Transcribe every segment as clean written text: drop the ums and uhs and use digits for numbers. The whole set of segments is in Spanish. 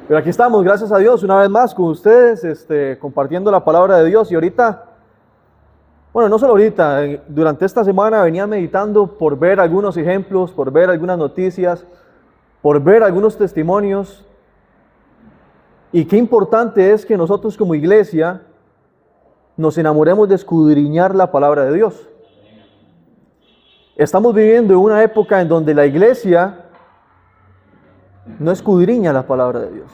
Pero aquí estamos, gracias a Dios, una vez más con ustedes, compartiendo la palabra de Dios. Y ahorita, bueno, no solo ahorita, durante esta semana venía meditando por ver algunos ejemplos, por ver algunas noticias, por ver algunos testimonios. Y qué importante es que nosotros como iglesia nos enamoremos de escudriñar la palabra de Dios. Estamos viviendo en una época en donde la iglesia no escudriña la palabra de Dios.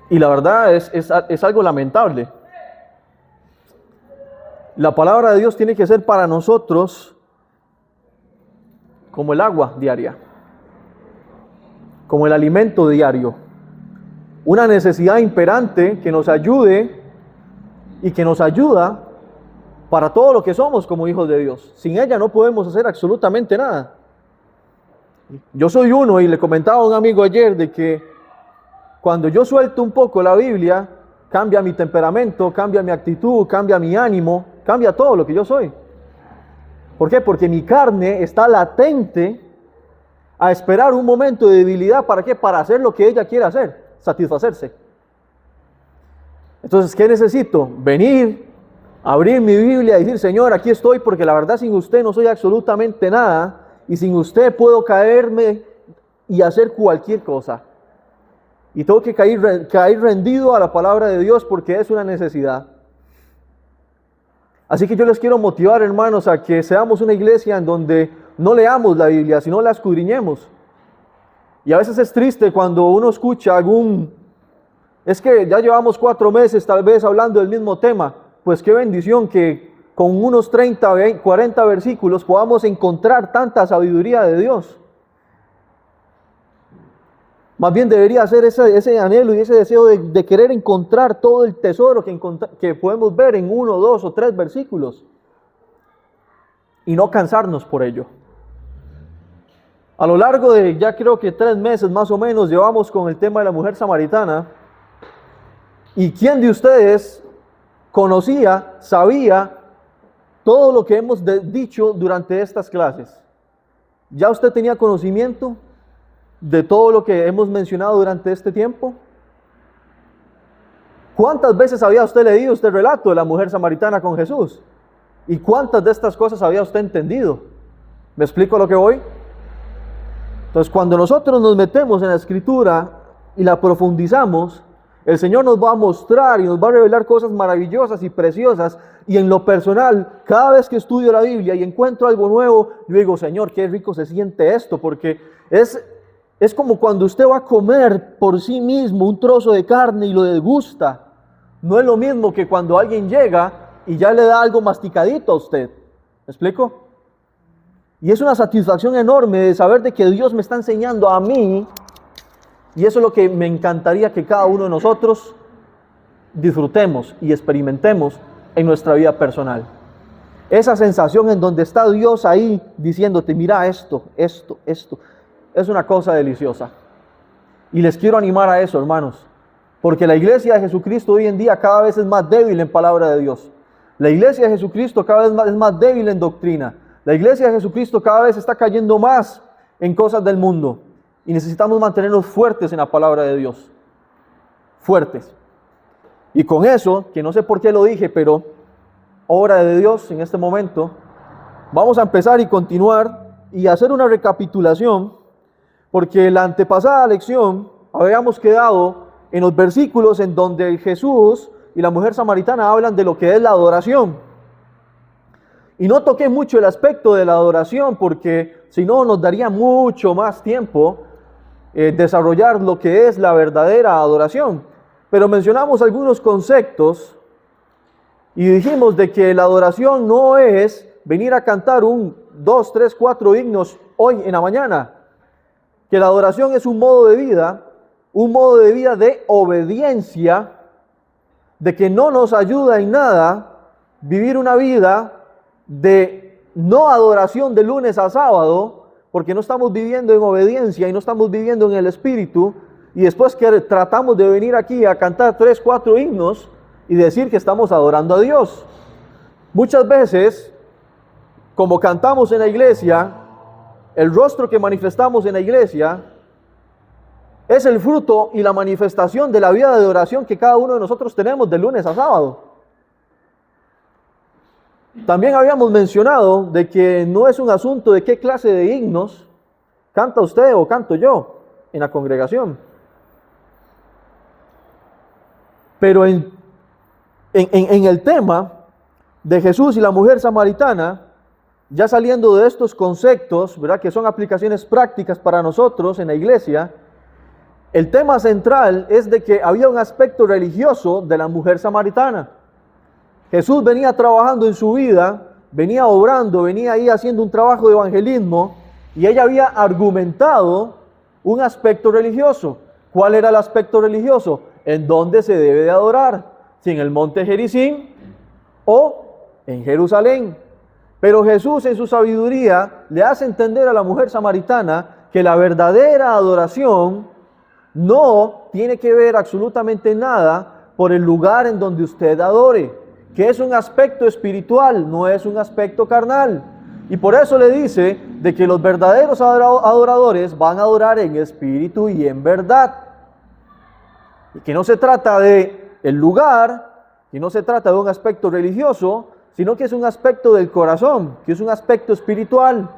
Y la verdad es algo lamentable. La palabra de Dios tiene que ser para nosotros como el agua diaria, como el alimento diario, una necesidad imperante que nos ayude y que nos ayuda para todo lo que somos como hijos de Dios. Sin ella no podemos hacer absolutamente nada. Yo soy uno, y le comentaba a un amigo ayer de que cuando yo suelto un poco la Biblia, cambia mi temperamento, cambia mi actitud, cambia mi ánimo, cambia todo lo que yo soy. ¿Por qué? Porque mi carne está latente a esperar un momento de debilidad. ¿Para qué? Para hacer lo que ella quiere hacer, satisfacerse. Entonces, ¿qué necesito? Venir, abrir mi Biblia y decir: Señor, aquí estoy, porque la verdad sin usted no soy absolutamente nada, y sin usted puedo caerme y hacer cualquier cosa. Y tengo que caer rendido a la palabra de Dios porque es una necesidad. Así que yo les quiero motivar, hermanos, a que seamos una iglesia en donde no leamos la Biblia, sino la escudriñemos. Y a veces es triste cuando uno escucha es que ya llevamos 4 meses tal vez hablando del mismo tema. Pues qué bendición que con unos 30, 40 versículos podamos encontrar tanta sabiduría de Dios. Más bien debería ser ese anhelo y ese deseo de querer encontrar todo el tesoro que podemos ver en 1, 2 o 3 versículos. Y no cansarnos por ello. A lo largo de ya creo que 3 meses más o menos llevamos con el tema de la mujer samaritana. ¿Y quién de ustedes conocía, sabía todo lo que hemos dicho durante estas clases? ¿Ya usted tenía conocimiento de todo lo que hemos mencionado durante este tiempo? ¿Cuántas veces había usted leído este relato de la mujer samaritana con Jesús? ¿Y cuántas de estas cosas había usted entendido? ¿Me explico lo que voy? Entonces, cuando nosotros nos metemos en la Escritura y la profundizamos, el Señor nos va a mostrar y nos va a revelar cosas maravillosas y preciosas. Y en lo personal, cada vez que estudio la Biblia y encuentro algo nuevo, yo digo: Señor, qué rico se siente esto, porque es como cuando usted va a comer por sí mismo un trozo de carne y lo degusta. No es lo mismo que cuando alguien llega y ya le da algo masticadito a usted. ¿Me explico? Y es una satisfacción enorme de saber de que Dios me está enseñando a mí. Y eso es lo que me encantaría que cada uno de nosotros disfrutemos y experimentemos en nuestra vida personal. Esa sensación en donde está Dios ahí diciéndote: mira esto. Es una cosa deliciosa. Y les quiero animar a eso, hermanos. Porque la iglesia de Jesucristo hoy en día cada vez es más débil en palabra de Dios. La iglesia de Jesucristo cada vez es más débil en doctrina. La iglesia de Jesucristo cada vez está cayendo más en cosas del mundo. Y necesitamos mantenernos fuertes en la palabra de Dios. Fuertes. Y con eso, que no sé por qué lo dije, pero obra de Dios en este momento, vamos a empezar y continuar y hacer una recapitulación, porque la antepasada lección habíamos quedado en los versículos en donde Jesús y la mujer samaritana hablan de lo que es la adoración. Y no toqué mucho el aspecto de la adoración, porque si no nos daría mucho más tiempo desarrollar lo que es la verdadera adoración. Pero mencionamos algunos conceptos y dijimos de que la adoración no es venir a cantar 1, 2, 3, 4 himnos hoy en la mañana. Que la adoración es un modo de vida de obediencia, de que no nos ayuda en nada vivir una vida de no adoración de lunes a sábado, porque no estamos viviendo en obediencia y no estamos viviendo en el Espíritu, y después que tratamos de venir aquí a cantar 3, 4 himnos y decir que estamos adorando a Dios. Muchas veces, como cantamos en la iglesia, el rostro que manifestamos en la iglesia es el fruto y la manifestación de la vida de oración que cada uno de nosotros tenemos de lunes a sábado. También habíamos mencionado de que no es un asunto de qué clase de himnos canta usted o canto yo en la congregación. Pero en el tema de Jesús y la mujer samaritana, ya saliendo de estos conceptos, ¿verdad?, que son aplicaciones prácticas para nosotros en la iglesia, el tema central es de que había un aspecto religioso de la mujer samaritana. Jesús venía trabajando en su vida, venía obrando, venía ahí haciendo un trabajo de evangelismo, y ella había argumentado un aspecto religioso. ¿Cuál era el aspecto religioso? ¿En dónde se debe de adorar? Si en el monte Gerizim o en Jerusalén. Pero Jesús en su sabiduría le hace entender a la mujer samaritana que la verdadera adoración no tiene que ver absolutamente nada por el lugar en donde usted adore, que es un aspecto espiritual, no es un aspecto carnal. Y por eso le dice de que los verdaderos adoradores van a adorar en espíritu y en verdad. Y que no se trata de el lugar, que no se trata de un aspecto religioso, sino que es un aspecto del corazón, que es un aspecto espiritual.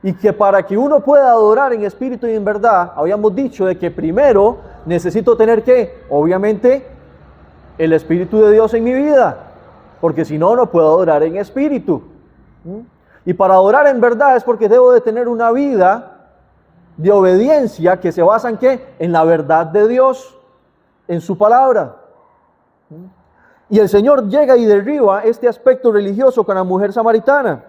Y que para que uno pueda adorar en espíritu y en verdad, habíamos dicho de que primero necesito tener que, obviamente, el Espíritu de Dios en mi vida, porque si no, no puedo adorar en espíritu. Y para adorar en verdad es porque debo de tener una vida de obediencia que se basa en ¿qué? En la verdad de Dios, en su palabra. Y el Señor llega y derriba este aspecto religioso con la mujer samaritana.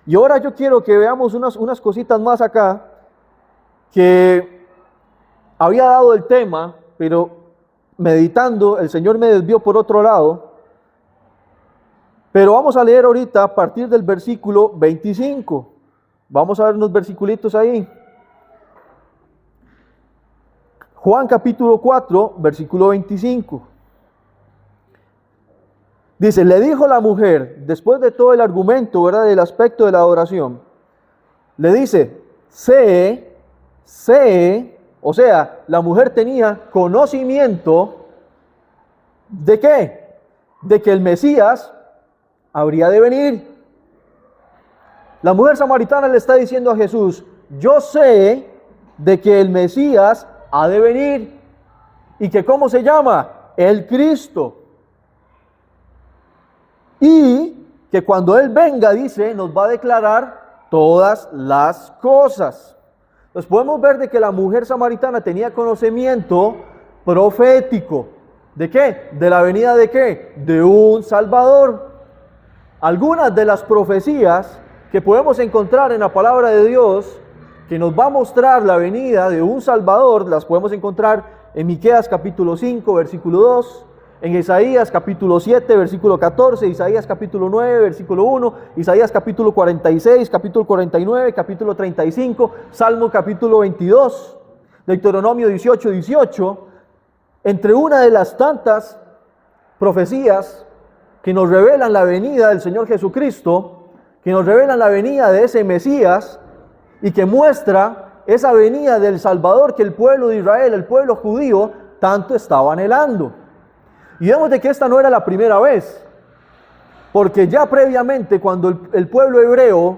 Y ahora yo quiero que veamos unas cositas más acá, que había dado el tema, pero meditando, el Señor me desvió por otro lado. Pero vamos a leer ahorita a partir del versículo 25. Vamos a ver unos versiculitos ahí. Juan capítulo 4, versículo 25. Dice, le dijo la mujer, después de todo el argumento, ¿verdad?, del aspecto de la adoración, le dice, sé, o sea, la mujer tenía conocimiento ¿de qué? De que el Mesías habría de venir. La mujer samaritana le está diciendo a Jesús, yo sé de que el Mesías ha de venir, y que ¿cómo se llama? El Cristo. Y que cuando Él venga, dice, nos va a declarar todas las cosas. Entonces podemos ver de que la mujer samaritana tenía conocimiento profético. ¿De qué? ¿De la venida de qué? De un Salvador. Algunas de las profecías que podemos encontrar en la palabra de Dios, que nos va a mostrar la venida de un Salvador, las podemos encontrar en Miqueas capítulo 5, versículo 2, en Isaías capítulo 7, versículo 14, Isaías capítulo 9, versículo 1, Isaías capítulo 46, capítulo 49, capítulo 35, Salmo capítulo 22, Deuteronomio 18, 18, entre una de las tantas profecías que nos revelan la venida del Señor Jesucristo, que nos revelan la venida de ese Mesías y que muestra esa venida del Salvador que el pueblo de Israel, el pueblo judío, tanto estaba anhelando. Y vemos de que esta no era la primera vez, porque ya previamente cuando el pueblo hebreo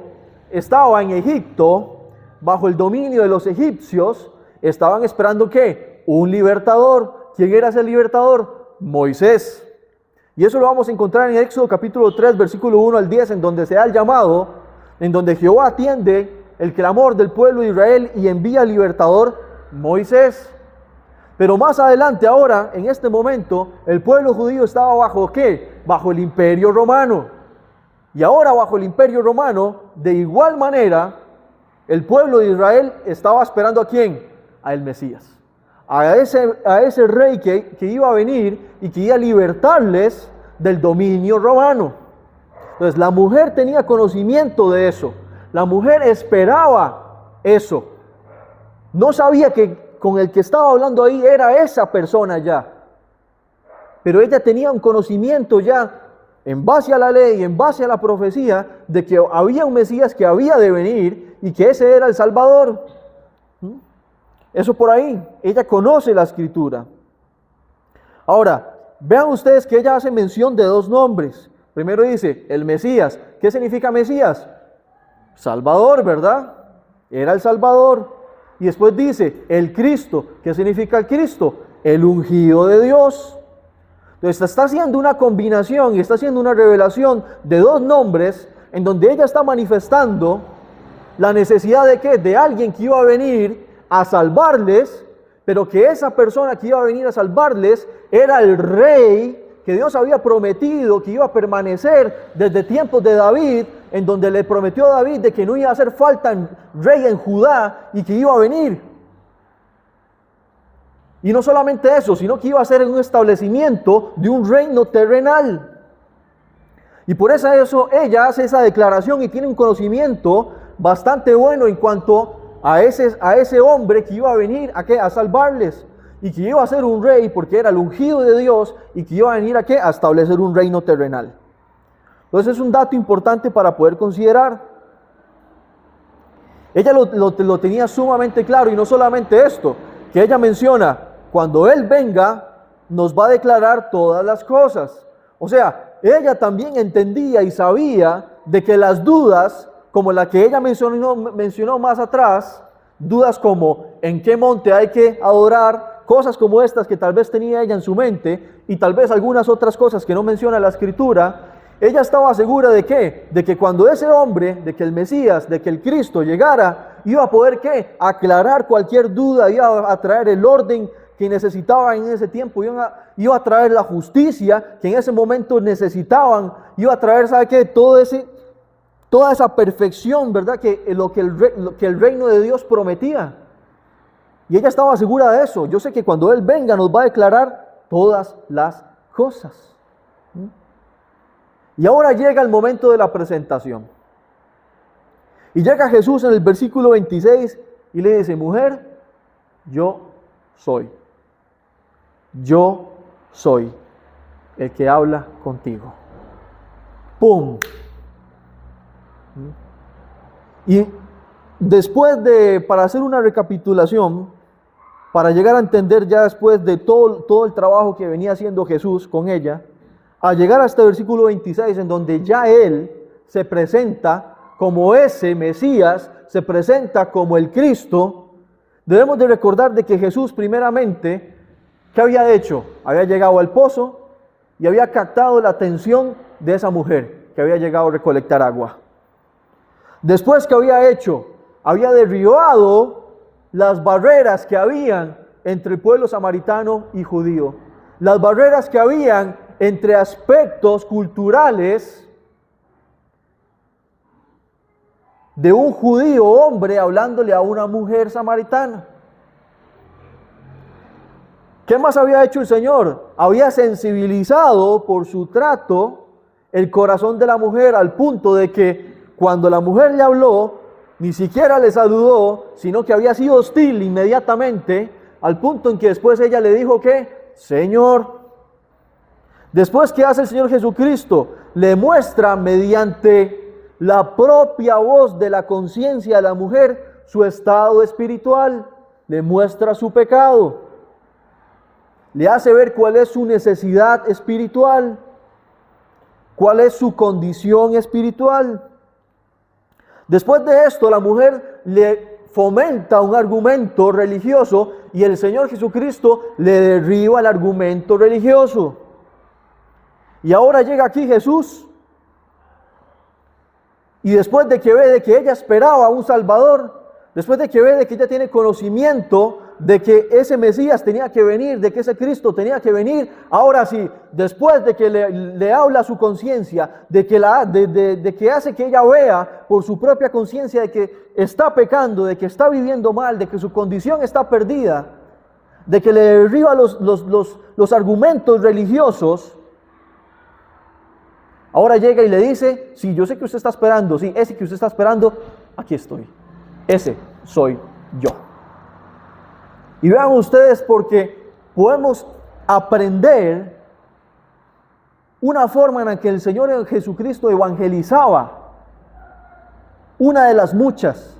estaba en Egipto, bajo el dominio de los egipcios, estaban esperando ¿qué? Un libertador. ¿Quién era ese libertador? Moisés. Y eso lo vamos a encontrar en Éxodo capítulo 3, versículo 1 al 10, en donde se da el llamado, en donde Jehová atiende el clamor del pueblo de Israel y envía al libertador Moisés. Pero más adelante, ahora, en este momento, el pueblo judío estaba bajo ¿qué? Bajo el imperio romano. Y ahora bajo el imperio romano, de igual manera, el pueblo de Israel estaba esperando ¿a quién? A el Mesías. A ese rey que iba a venir y que iba a libertarles del dominio romano. Entonces la mujer tenía conocimiento de eso. La mujer esperaba eso. No sabía que con el que estaba hablando ahí era esa persona ya. Pero ella tenía un conocimiento ya, en base a la ley, en base a la profecía, de que había un Mesías que había de venir y que ese era el Salvador. Eso por ahí, ella conoce la escritura. Ahora, vean ustedes que ella hace mención de dos nombres. Primero dice, el Mesías. ¿Qué significa Mesías? Salvador, ¿verdad? Era el Salvador. Y después dice, el Cristo. ¿Qué significa el Cristo? El ungido de Dios. Entonces está haciendo una combinación y está haciendo una revelación de dos nombres en donde ella está manifestando la necesidad de ¿qué? De alguien que iba a venir a salvarles, pero que esa persona que iba a venir a salvarles era el rey que Dios había prometido que iba a permanecer desde tiempos de David, en donde le prometió a David de que no iba a hacer falta rey en Judá y que iba a venir. Y no solamente eso, sino que iba a ser un establecimiento de un reino terrenal. Y por eso ella hace esa declaración y tiene un conocimiento bastante bueno en cuanto a ese hombre que iba a venir a salvarles. Y que iba a ser un rey porque era el ungido de Dios y que iba a venir a establecer un reino terrenal. Entonces es un dato importante para poder considerar. Ella lo tenía sumamente claro, y no solamente esto, que ella menciona, cuando Él venga, nos va a declarar todas las cosas. O sea, ella también entendía y sabía de que las dudas, como la que ella mencionó más atrás, dudas como en qué monte hay que adorar, cosas como estas que tal vez tenía ella en su mente, y tal vez algunas otras cosas que no menciona la Escritura, ella estaba segura de ¿qué? De que cuando ese hombre, de que el Mesías, de que el Cristo llegara, iba a poder ¿qué? Aclarar cualquier duda, iba a traer el orden que necesitaban en ese tiempo, iba a traer la justicia que en ese momento necesitaban, iba a traer, ¿sabe qué? Toda esa perfección, ¿verdad? Que el reino de Dios prometía. Y ella estaba segura de eso. Yo sé que cuando Él venga nos va a declarar todas las cosas. Y ahora llega el momento de la presentación. Y llega Jesús en el versículo 26 y le dice, mujer, yo soy el que habla contigo. ¡Pum! Y después para hacer una recapitulación, para llegar a entender ya después de todo el trabajo que venía haciendo Jesús con ella, a llegar a este versículo 26, en donde ya Él se presenta como ese Mesías, se presenta como el Cristo, debemos de recordar de que Jesús primeramente, ¿qué había hecho? Había llegado al pozo y había captado la atención de esa mujer que había llegado a recolectar agua. Después, ¿qué había hecho? Había derribado las barreras que habían entre el pueblo samaritano y judío. Las barreras que habían entre aspectos culturales de un judío hombre hablándole a una mujer samaritana. ¿Qué más había hecho el Señor? Había sensibilizado por su trato el corazón de la mujer al punto de que cuando la mujer le habló, ni siquiera le saludó, sino que había sido hostil inmediatamente, al punto en que después ella le dijo que, Señor. Después, ¿qué hace el Señor Jesucristo? Le muestra mediante la propia voz de la conciencia de la mujer su estado espiritual, le muestra su pecado, le hace ver cuál es su necesidad espiritual, cuál es su condición espiritual. Después de esto, la mujer le fomenta un argumento religioso y el Señor Jesucristo le derriba el argumento religioso. Y ahora llega aquí Jesús y después de que ve de que ella esperaba a un Salvador, después de que ve de que ella tiene conocimiento de que ese Mesías tenía que venir, de que ese Cristo tenía que venir, ahora sí, después de que le habla a su conciencia, de que hace que ella vea por su propia conciencia de que está pecando, de que está viviendo mal, de que su condición está perdida, de que le derriba los argumentos religiosos, ahora llega y le dice, sí, yo sé que usted está esperando, sí, ese que usted está esperando, aquí estoy, ese soy yo. Y vean ustedes, porque podemos aprender una forma en la que el Señor Jesucristo evangelizaba, una de las muchas,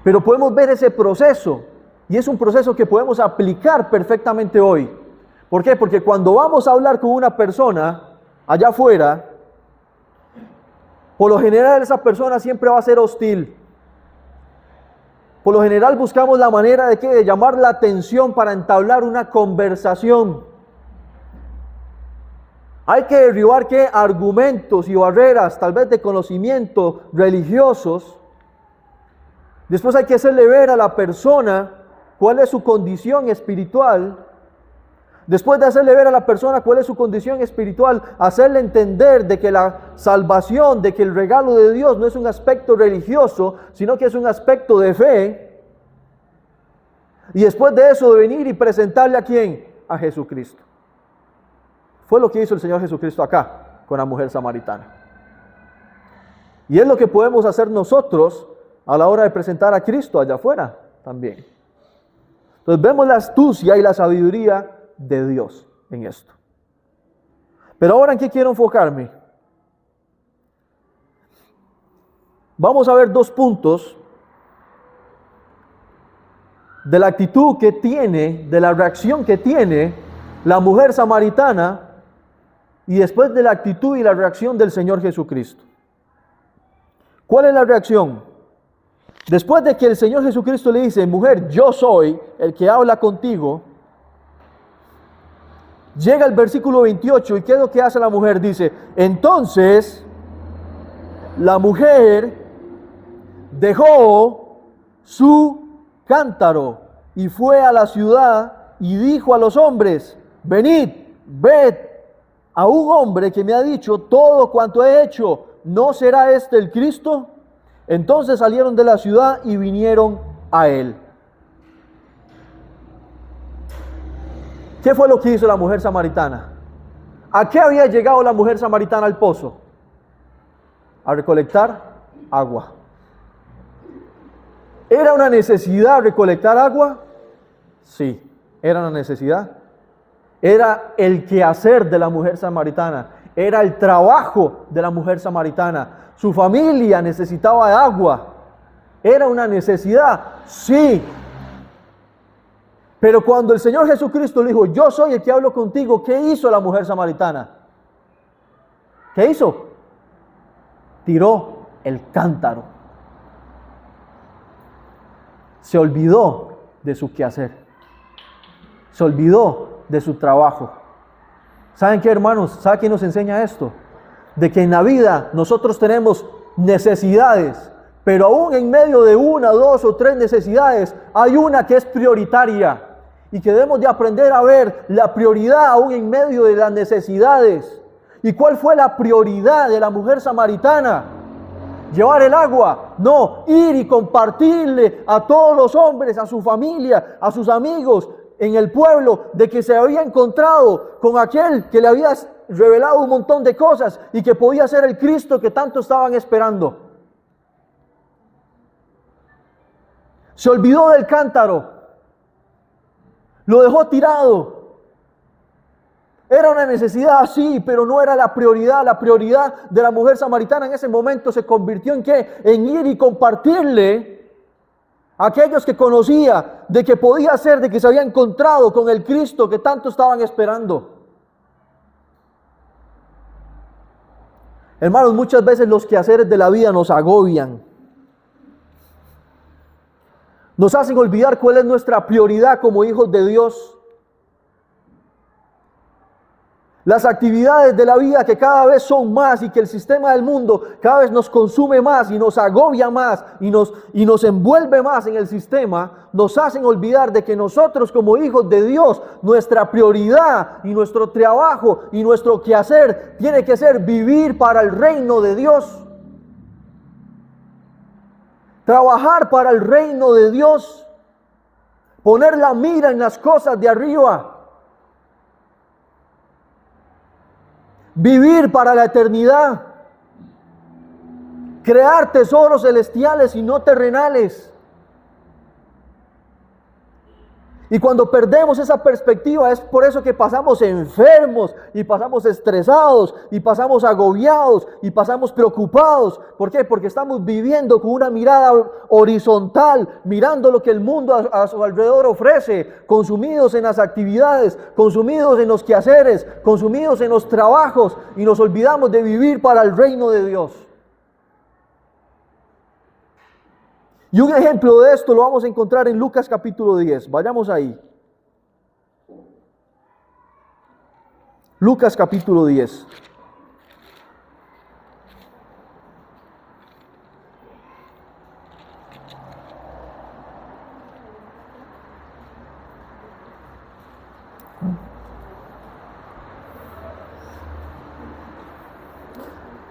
pero podemos ver ese proceso Y es un proceso que podemos aplicar perfectamente hoy. ¿Por qué? Porque cuando vamos a hablar con una persona allá afuera, por lo general esa persona siempre va a ser hostil. Por lo general buscamos la manera de, de llamar la atención para entablar una conversación. Hay que derribar argumentos y barreras, tal vez de conocimiento religiosos. Después hay que hacerle ver a la persona cuál es su condición espiritual. Después de hacerle ver a la persona cuál es su condición espiritual, hacerle entender de que la salvación, de que el regalo de Dios no es un aspecto religioso, sino que es un aspecto de fe. Y después de eso, de venir y presentarle ¿a quién? A Jesucristo. Fue lo que hizo el Señor Jesucristo acá, con la mujer samaritana. Y es lo que podemos hacer nosotros a la hora de presentar a Cristo allá afuera también. Entonces vemos la astucia y la sabiduría de Dios en esto. Pero ahora, ¿en qué quiero enfocarme? Vamos a ver 2 puntos de la actitud que tiene, de la reacción que tiene la mujer samaritana y después de la actitud y la reacción del Señor Jesucristo. ¿Cuál es la reacción? Después de que el Señor Jesucristo le dice, mujer, yo soy el que habla contigo, llega el versículo 28 y ¿qué es lo que hace la mujer? Dice, entonces la mujer dejó su cántaro y fue a la ciudad y dijo a los hombres, venid, ved a un hombre que me ha dicho todo cuanto he hecho, ¿no será este el Cristo? Entonces salieron de la ciudad y vinieron a él. ¿Qué fue lo que hizo la mujer samaritana? ¿A qué había llegado la mujer samaritana al pozo? A recolectar agua. ¿Era una necesidad recolectar agua? Sí, era una necesidad. Era el quehacer de la mujer samaritana. Era el trabajo de la mujer samaritana. Su familia necesitaba de agua. ¿Era una necesidad? Sí. Pero cuando el Señor Jesucristo le dijo, yo soy el que hablo contigo, ¿qué hizo la mujer samaritana? ¿Qué hizo? Tiró el cántaro. Se olvidó de su quehacer. Se olvidó de su trabajo. ¿Saben qué, hermanos? ¿Saben quién nos enseña esto? De que en la vida nosotros tenemos necesidades, pero aún en medio de 1, 2 o 3 necesidades, hay una que es prioritaria y que debemos de aprender a ver la prioridad aún en medio de las necesidades. ¿Y cuál fue la prioridad de la mujer samaritana? ¿Llevar el agua? No, ir y compartirle a todos los hombres, a su familia, a sus amigos en el pueblo, de que se había encontrado con aquel que le había revelado un montón de cosas y que podía ser el Cristo que tanto estaban esperando. Se olvidó del cántaro, lo dejó tirado. Era una necesidad, sí, pero no era la prioridad. La prioridad de la mujer samaritana en ese momento se convirtió en ¿qué? En ir y compartirle a aquellos que conocía, de que podía ser, de que se había encontrado con el Cristo que tanto estaban esperando. Hermanos, muchas veces los quehaceres de la vida nos agobian. Nos hacen olvidar cuál es nuestra prioridad como hijos de Dios. Las actividades de la vida que cada vez son más y que el sistema del mundo cada vez nos consume más y nos agobia más y nos envuelve más en el sistema, nos hacen olvidar de que nosotros como hijos de Dios, nuestra prioridad y nuestro trabajo y nuestro quehacer tiene que ser vivir para el reino de Dios. Trabajar para el reino de Dios, poner la mira en las cosas de arriba, vivir para la eternidad, crear tesoros celestiales y no terrenales. Y cuando perdemos esa perspectiva es por eso que pasamos enfermos y pasamos estresados y pasamos agobiados y pasamos preocupados. ¿Por qué? Porque estamos viviendo con una mirada horizontal, mirando lo que el mundo a su alrededor ofrece, consumidos en las actividades, consumidos en los quehaceres, consumidos en los trabajos y nos olvidamos de vivir para el reino de Dios. Y un ejemplo de esto lo vamos a encontrar en Lucas capítulo 10. Vayamos ahí. Lucas capítulo 10.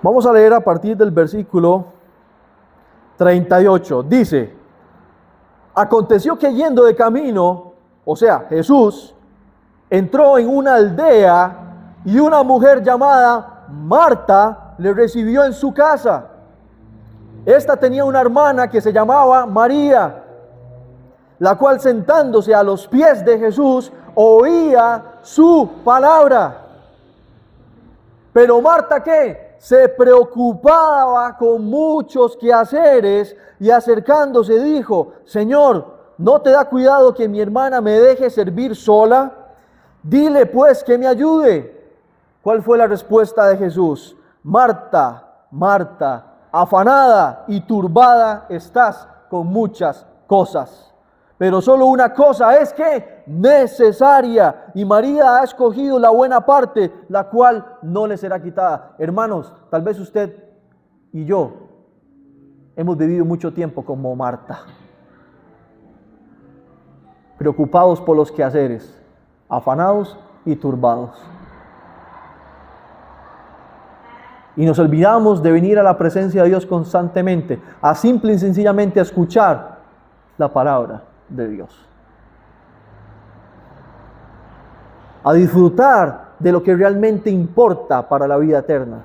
Vamos a leer a partir del versículo 38, dice: aconteció que yendo de camino, o sea, Jesús, entró en una aldea y una mujer llamada Marta le recibió en su casa. Esta tenía una hermana que se llamaba María, la cual sentándose a los pies de Jesús oía su palabra. Pero Marta, ¿qué? Se preocupaba con muchos quehaceres y acercándose dijo: Señor, ¿no te da cuidado que mi hermana me deje servir sola? Dile pues que me ayude. ¿Cuál fue la respuesta de Jesús? Marta, Marta, afanada y turbada estás con muchas cosas. Pero solo una cosa es que necesaria, y María ha escogido la buena parte, la cual no le será quitada. Hermanos, tal vez usted y yo hemos vivido mucho tiempo como Marta, preocupados por los quehaceres, afanados y turbados. Y nos olvidamos de venir a la presencia de Dios constantemente, a simple y sencillamente escuchar la palabra de Dios, a disfrutar de lo que realmente importa para la vida eterna.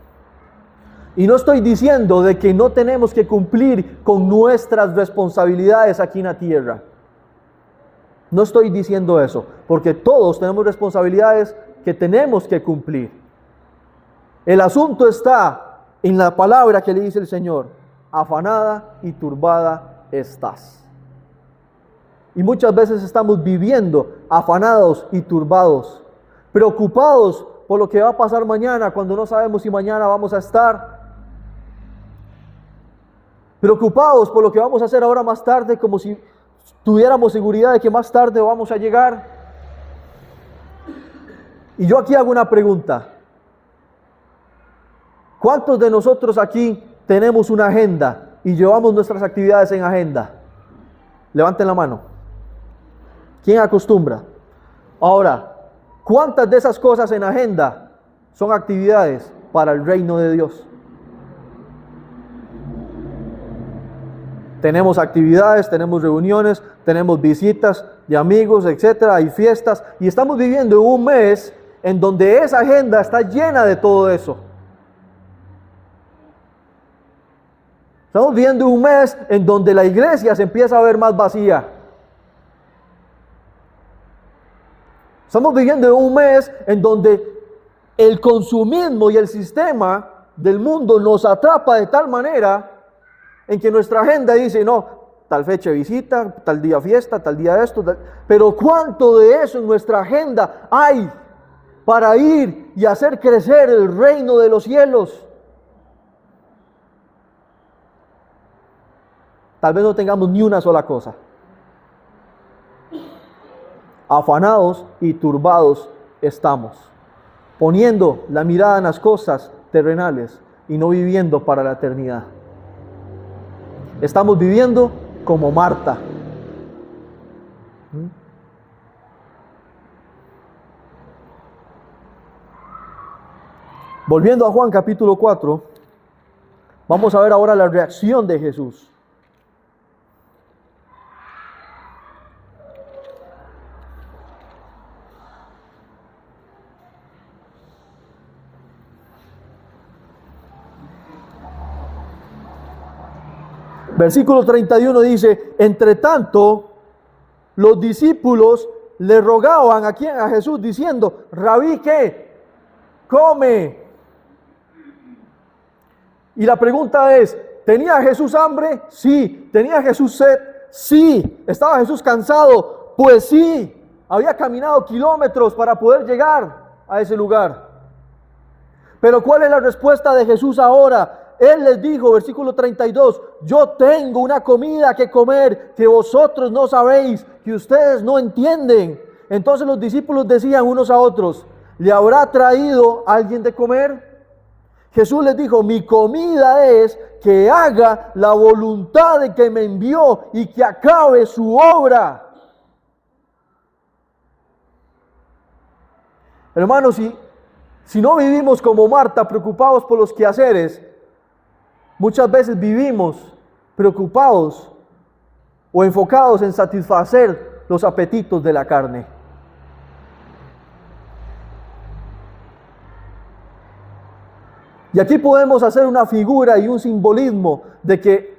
Y no estoy diciendo de que no tenemos que cumplir con nuestras responsabilidades aquí en la tierra. No estoy diciendo eso, porque todos tenemos responsabilidades que tenemos que cumplir. El asunto está en la palabra que le dice el Señor: afanada y turbada estás. Y muchas veces estamos viviendo afanados y turbados, preocupados por lo que va a pasar mañana cuando no sabemos si mañana vamos a estar, preocupados por lo que vamos a hacer ahora más tarde, como si tuviéramos seguridad de que más tarde vamos a llegar. Y yo aquí hago una pregunta: ¿cuántos de nosotros aquí tenemos una agenda y llevamos nuestras actividades en agenda? Levanten la mano. ¿Quién acostumbra? Ahora, ¿cuántas de esas cosas en agenda son actividades para el reino de Dios? Tenemos actividades, tenemos reuniones, tenemos visitas de amigos, etcétera, hay fiestas, y estamos viviendo un mes en donde esa agenda está llena de todo eso. Estamos viviendo un mes en donde la iglesia se empieza a ver más vacía. Estamos viviendo un mes en donde el consumismo y el sistema del mundo nos atrapa de tal manera en que nuestra agenda dice: no, tal fecha de visita, tal día fiesta, tal día esto, pero ¿cuánto de eso en nuestra agenda hay para ir y hacer crecer el reino de los cielos? Tal vez no tengamos ni una sola cosa. Afanados y turbados estamos, poniendo la mirada en las cosas terrenales y no viviendo para la eternidad. Estamos viviendo como Marta. Volviendo a Juan capítulo 4, vamos a ver ahora la reacción de Jesús. Versículo 31 dice: entre tanto, los discípulos le rogaban a quién, a Jesús, diciendo: Rabí, ¿qué? Come. Y la pregunta es: ¿tenía Jesús hambre? Sí. ¿Tenía Jesús sed? Sí. ¿Estaba Jesús cansado? Pues sí. Había caminado kilómetros para poder llegar a ese lugar. Pero ¿cuál es la respuesta de Jesús ahora? Él les dijo, versículo 32, yo tengo una comida que comer que vosotros no sabéis, que ustedes no entienden. Entonces los discípulos decían unos a otros: ¿le habrá traído alguien de comer? Jesús les dijo: mi comida es que haga la voluntad de que me envió y que acabe su obra. Hermanos, si no vivimos como Marta, preocupados por los quehaceres, muchas veces vivimos preocupados o enfocados en satisfacer los apetitos de la carne. Y aquí podemos hacer una figura y un simbolismo de que,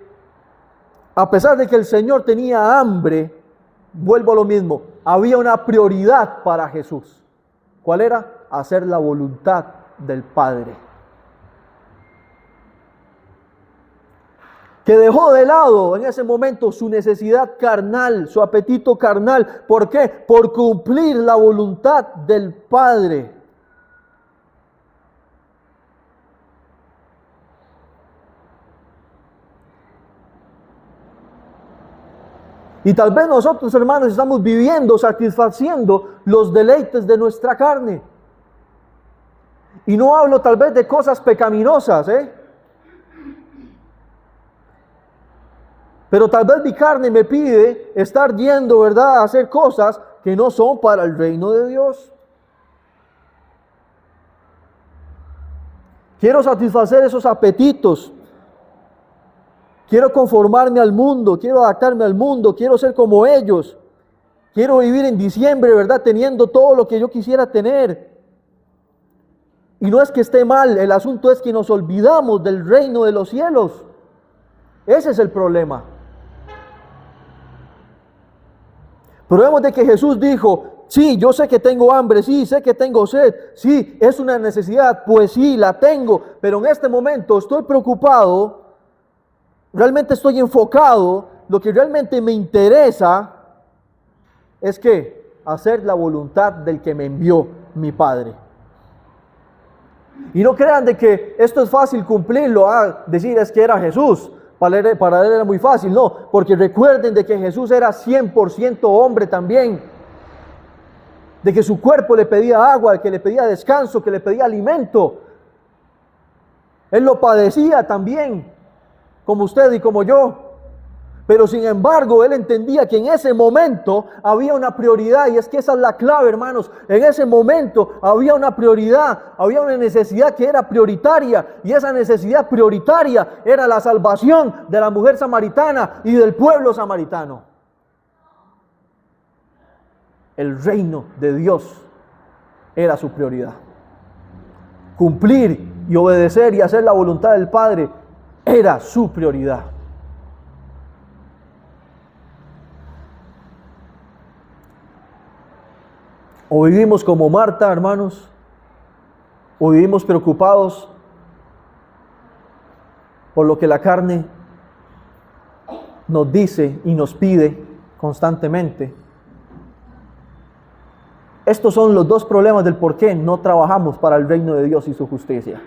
a pesar de que el Señor tenía hambre, vuelvo a lo mismo, había una prioridad para Jesús. ¿Cuál era? Hacer la voluntad del Padre. Que dejó de lado en ese momento su necesidad carnal, su apetito carnal. ¿Por qué? Por cumplir la voluntad del Padre. Y tal vez nosotros, hermanos, estamos viviendo, satisfaciendo los deleites de nuestra carne. Y no hablo tal vez de cosas pecaminosas, pero tal vez mi carne me pide estar yendo, ¿verdad?, a hacer cosas que no son para el reino de Dios. Quiero satisfacer esos apetitos. Quiero conformarme al mundo, quiero adaptarme al mundo, quiero ser como ellos. Quiero vivir en diciembre, ¿verdad?, teniendo todo lo que yo quisiera tener. Y no es que esté mal, el asunto es que nos olvidamos del reino de los cielos. Ese es el problema. Pero vemos de que Jesús dijo: sí, yo sé que tengo hambre, sí, sé que tengo sed, sí, es una necesidad, pues sí, la tengo, pero en este momento estoy preocupado, realmente estoy enfocado, lo que realmente me interesa es que hacer la voluntad del que me envió, mi Padre. Y no crean de que esto es fácil cumplirlo, decir es que era Jesús, para él era muy fácil, no, porque recuerden de que Jesús era 100% hombre también, de que su cuerpo le pedía agua, que le pedía descanso, que le pedía alimento. Él lo padecía también, como usted y como yo. Pero sin embargo, él entendía que en ese momento había una prioridad, y es que esa es la clave, hermanos. En ese momento había una prioridad, había una necesidad que era prioritaria, y esa necesidad prioritaria era la salvación de la mujer samaritana y del pueblo samaritano. El reino de Dios era su prioridad. Cumplir y obedecer y hacer la voluntad del Padre era su prioridad. O vivimos como Marta, hermanos, o vivimos preocupados por lo que la carne nos dice y nos pide constantemente. Estos son los dos problemas del por qué no trabajamos para el reino de Dios y su justicia.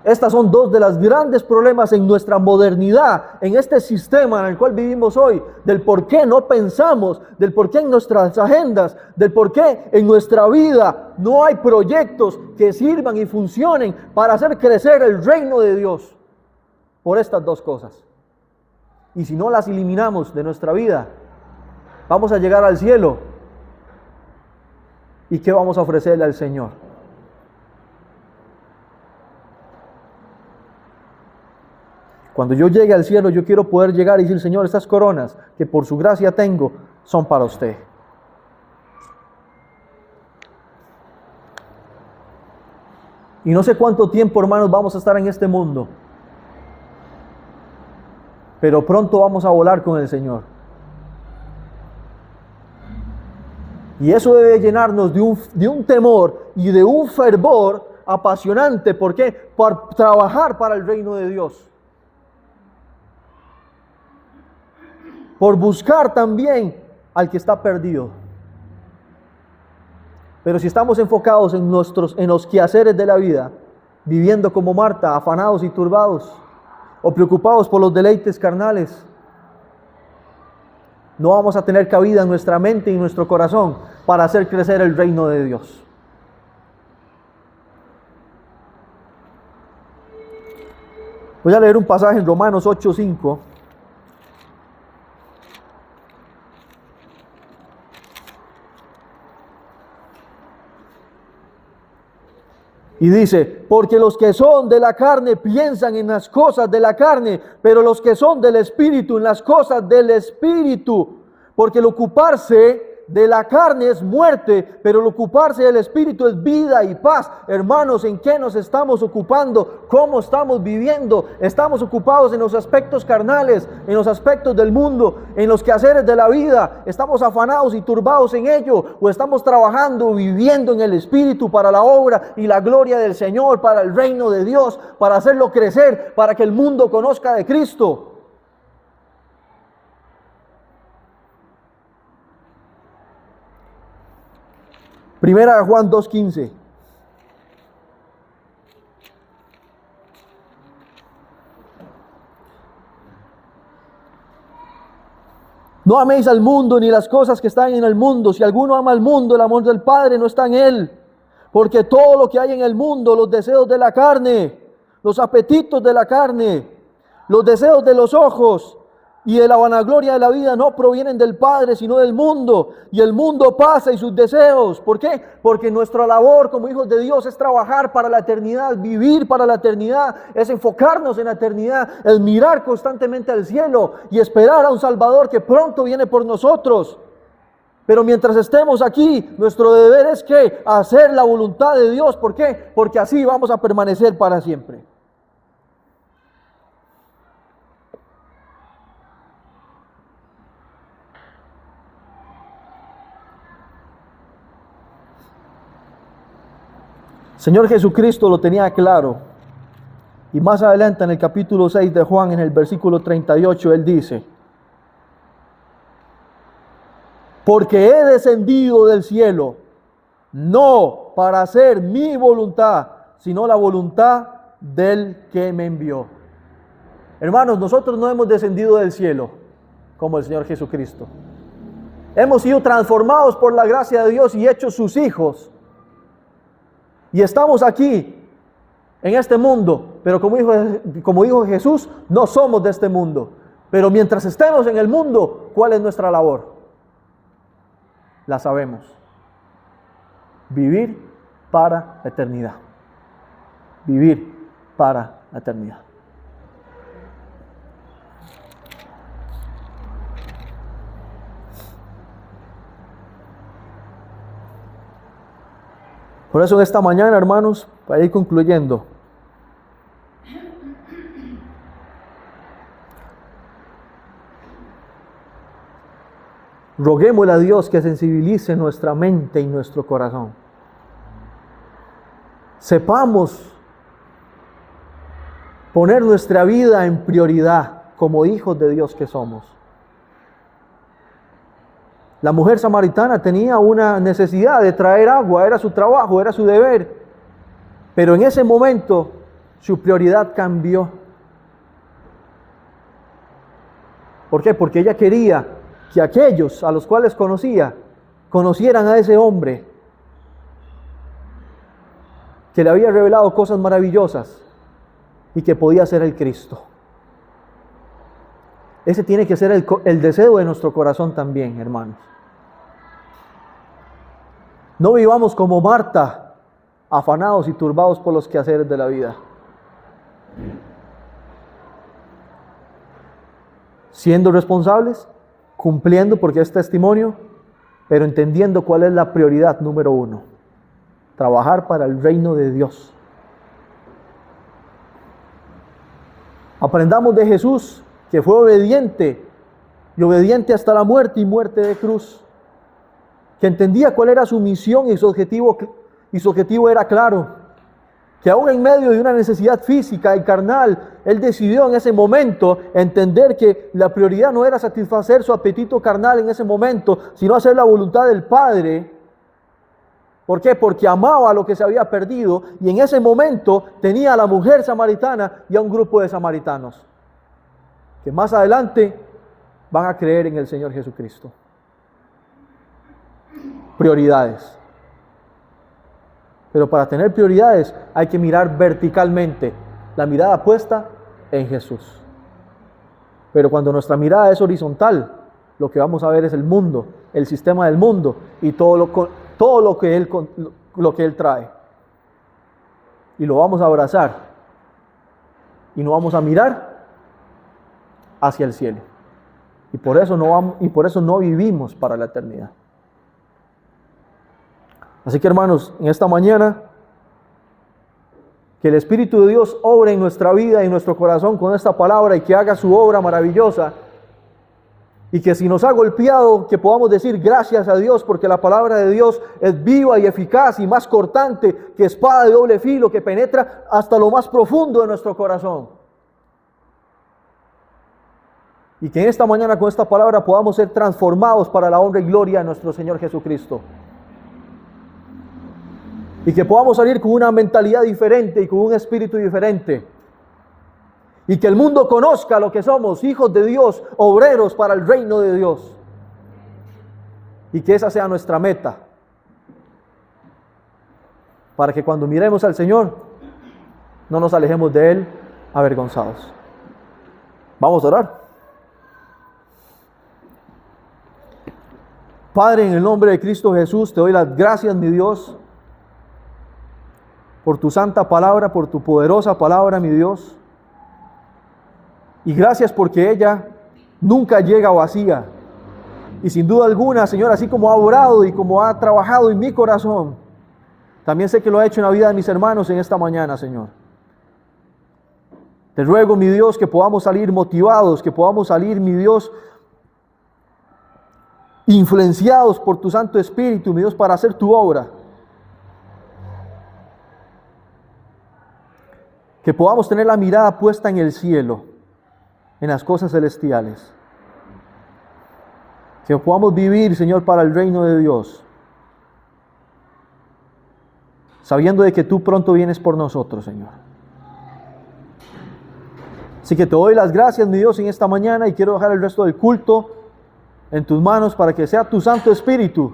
Estas son dos de los grandes problemas en nuestra modernidad, en este sistema en el cual vivimos hoy, del por qué no pensamos, del por qué en nuestras agendas, del por qué en nuestra vida no hay proyectos que sirvan y funcionen para hacer crecer el reino de Dios. Por estas dos cosas. Y si no las eliminamos de nuestra vida, vamos a llegar al cielo. ¿Y qué vamos a ofrecerle al Señor? Cuando yo llegue al cielo, yo quiero poder llegar y decir: Señor, estas coronas que por su gracia tengo son para usted. Y no sé cuánto tiempo, hermanos, vamos a estar en este mundo, pero pronto vamos a volar con el Señor. Y eso debe llenarnos de un temor y de un fervor apasionante. ¿Por qué? Por trabajar para el reino de Dios. Por buscar también al que está perdido. Pero si estamos enfocados en los quehaceres de la vida, viviendo como Marta, afanados y turbados, o preocupados por los deleites carnales, no vamos a tener cabida en nuestra mente y en nuestro corazón para hacer crecer el reino de Dios. Voy a leer un pasaje en Romanos 8:5. Y dice, porque los que son de la carne piensan en las cosas de la carne, pero los que son del Espíritu en las cosas del Espíritu. Porque el ocuparse de la carne es muerte, pero el ocuparse del Espíritu es vida y paz. Hermanos, ¿en qué nos estamos ocupando? ¿Cómo estamos viviendo? ¿Estamos ocupados en los aspectos carnales, en los aspectos del mundo, en los quehaceres de la vida? ¿Estamos afanados y turbados en ello? ¿O estamos trabajando, viviendo en el Espíritu para la obra y la gloria del Señor, para el reino de Dios, para hacerlo crecer, para que el mundo conozca de Cristo? Primera de Juan 2:15. No améis al mundo ni las cosas que están en el mundo. Si alguno ama al mundo, el amor del Padre no está en él. Porque todo lo que hay en el mundo, los deseos de la carne, los apetitos de la carne, los deseos de los ojos y de la vanagloria de la vida no provienen del Padre, sino del mundo. Y el mundo pasa y sus deseos. ¿Por qué? Porque nuestra labor como hijos de Dios es trabajar para la eternidad, vivir para la eternidad, es enfocarnos en la eternidad, es mirar constantemente al cielo y esperar a un Salvador que pronto viene por nosotros. Pero mientras estemos aquí, nuestro deber es que hacer la voluntad de Dios. ¿Por qué? Porque así vamos a permanecer para siempre. Señor Jesucristo lo tenía claro. Y más adelante en el capítulo 6 de Juan, en el versículo 38, Él dice: porque he descendido del cielo, no para hacer mi voluntad, sino la voluntad del que me envió. Hermanos, nosotros no hemos descendido del cielo como el Señor Jesucristo. Hemos sido transformados por la gracia de Dios y hechos sus hijos. Y estamos aquí, en este mundo, pero como dijo Jesús, no somos de este mundo. Pero mientras estemos en el mundo, ¿cuál es nuestra labor? La sabemos. Vivir para la eternidad. Vivir para la eternidad. Por eso en esta mañana, hermanos, para ir concluyendo, roguémosle a Dios que sensibilice nuestra mente y nuestro corazón. Sepamos poner nuestra vida en prioridad como hijos de Dios que somos. La mujer samaritana tenía una necesidad de traer agua, era su trabajo, era su deber. Pero en ese momento su prioridad cambió. ¿Por qué? Porque ella quería que aquellos a los cuales conocieran a ese hombre que le había revelado cosas maravillosas y que podía ser el Cristo. Ese tiene que ser el deseo de nuestro corazón también, hermanos. No vivamos como Marta, afanados y turbados por los quehaceres de la vida. Siendo responsables, cumpliendo porque es testimonio, pero entendiendo cuál es la prioridad número uno: trabajar para el reino de Dios. Aprendamos de Jesús, que fue obediente, y obediente hasta la muerte y muerte de cruz. que entendía cuál era su misión y su objetivo era claro. Que aún en medio de una necesidad física y carnal, él decidió en ese momento entender que la prioridad no era satisfacer su apetito carnal en ese momento, sino hacer la voluntad del Padre. ¿Por qué? Porque amaba lo que se había perdido y en ese momento tenía a la mujer samaritana y a un grupo de samaritanos que más adelante van a creer en el Señor Jesucristo. Prioridades. Pero para tener prioridades hay que mirar verticalmente, la mirada puesta en Jesús. Pero cuando nuestra mirada es horizontal, lo que vamos a ver es el mundo, el sistema del mundo y todo lo que Él trae. Y lo vamos a abrazar y no vamos a mirar hacia el cielo. Y por eso no vivimos para la eternidad. Así que, hermanos, en esta mañana, que el Espíritu de Dios obre en nuestra vida y en nuestro corazón con esta palabra y que haga su obra maravillosa. Y que si nos ha golpeado, que podamos decir gracias a Dios, porque la palabra de Dios es viva y eficaz y más cortante que espada de doble filo, que penetra hasta lo más profundo de nuestro corazón. Y que en esta mañana con esta palabra podamos ser transformados para la honra y gloria de nuestro Señor Jesucristo. Y que podamos salir con una mentalidad diferente y con un espíritu diferente. Y que el mundo conozca lo que somos, hijos de Dios, obreros para el reino de Dios. Y que esa sea nuestra meta. Para que cuando miremos al Señor, no nos alejemos de Él avergonzados. Vamos a orar. Padre, en el nombre de Cristo Jesús, te doy las gracias, mi Dios, por tu santa palabra, por tu poderosa palabra, mi Dios. Y gracias porque ella nunca llega vacía. Y sin duda alguna, Señor, así como ha orado y como ha trabajado en mi corazón, también sé que lo ha hecho en la vida de mis hermanos en esta mañana, Señor. Te ruego, mi Dios, que podamos salir motivados, que podamos salir, mi Dios, influenciados por tu Santo Espíritu, mi Dios, para hacer tu obra. Que podamos tener la mirada puesta en el cielo, en las cosas celestiales. Que podamos vivir, Señor, para el reino de Dios, sabiendo de que tú pronto vienes por nosotros, Señor. Así que te doy las gracias, mi Dios, en esta mañana y quiero dejar el resto del culto en tus manos para que sea tu Santo Espíritu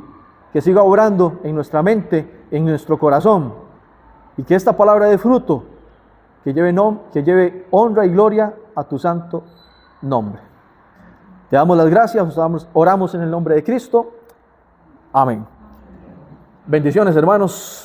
que siga obrando en nuestra mente, en nuestro corazón, y que esta palabra dé fruto, que lleve honra y gloria a tu santo nombre. Te damos las gracias, oramos en el nombre de Cristo. Amén. Bendiciones, hermanos.